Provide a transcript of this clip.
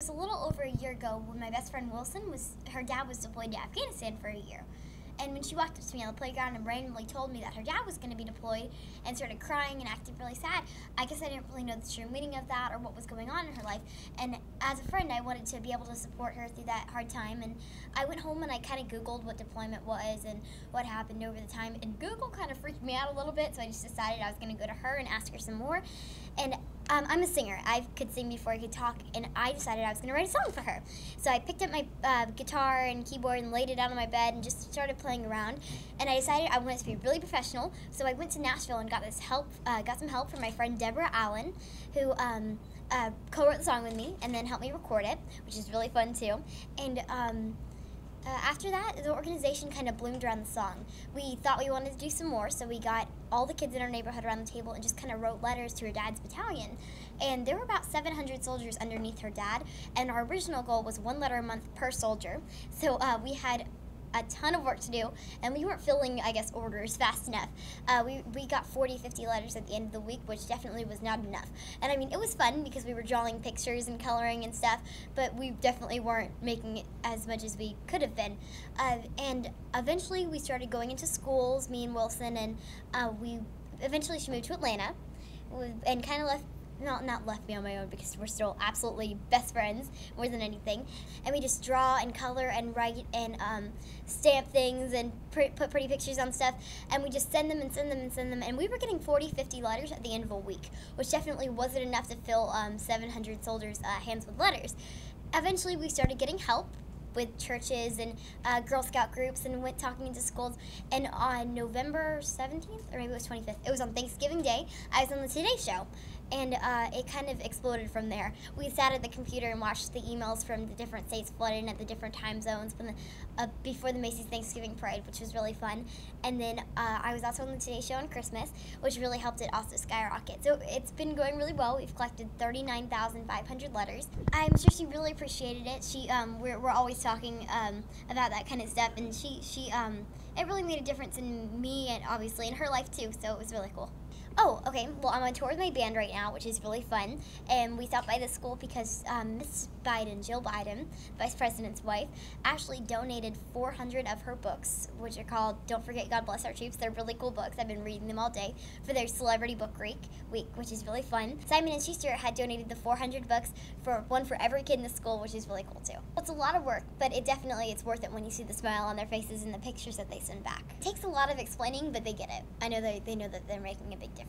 It was a little over a year ago when my best friend Wilson her dad was deployed to Afghanistan for a year. And when she walked up to me on the playground and randomly told me that her dad was going to be deployed and started crying and acting really sad, I guess I didn't really know the true meaning of that or what was going on in her life. And as a friend, I wanted to be able to support her through that hard time. And I went home and I kind of Googled what deployment was and what happened over the time. And Google kind of freaked me out a little bit, so I just decided I was going to go to her and ask her some more. And I'm a singer. I could sing before I could talk, and I decided I was going to write a song for her. So I picked up my guitar and keyboard and laid it out on my bed and just started playing around. And I decided I wanted it to be really professional, so I went to Nashville and got some help from my friend Deborah Allen, who co-wrote the song with me and then helped me record it, which is really fun too. And after that, the organization kind of bloomed around the song. We thought we wanted to do some more, so we got all the kids in our neighborhood around the table and just kind of wrote letters to her dad's battalion. And there were about 700 soldiers underneath her dad, and our original goal was 1 letter a month per soldier. So we had a ton of work to do, and we weren't filling, I guess, orders fast enough. We got 50 letters at the end of the week, which definitely was not enough. And I mean, it was fun because we were drawing pictures and coloring and stuff, but we definitely weren't making it as much as we could have been. And eventually we started going into schools, me and Wilson, and eventually she moved to Atlanta and kind of not left me on my own, because we're still absolutely best friends more than anything. And we just draw and color and write and stamp things and put pretty pictures on stuff, and we just send them and send them and send them. And we were getting 50 letters at the end of a week, which definitely wasn't enough to fill 700 soldiers' hands with letters. Eventually we started getting help with churches and Girl Scout groups, and went talking into schools. And on November 17th, or maybe it was 25th, it was on Thanksgiving Day, I was on the Today Show, and it kind of exploded from there. We sat at the computer and watched the emails from the different states flooding at the different time zones before the Macy's Thanksgiving Parade, which was really fun. And then I was also on the Today Show on Christmas, which really helped it also skyrocket. So it's been going really well. We've collected 39,500 letters. I'm sure she really appreciated it. We're always talking about that kind of stuff, and it really made a difference in me and obviously in her life too, so it was really cool. Oh, okay, well, I'm on tour with my band right now, which is really fun, and we stopped by the school because Miss Biden, Jill Biden, Vice President's wife, actually donated 400 of her books, which are called Don't Forget God Bless Our Troops. They're really cool books. I've been reading them all day for their Celebrity Book Week, which is really fun. Simon & Schuster had donated the 400 books, one for every kid in the school, which is really cool too. It's a lot of work, but it's worth it when you see the smile on their faces and the pictures that they send back. It takes a lot of explaining, but they get it. I know they know that they're making a big difference.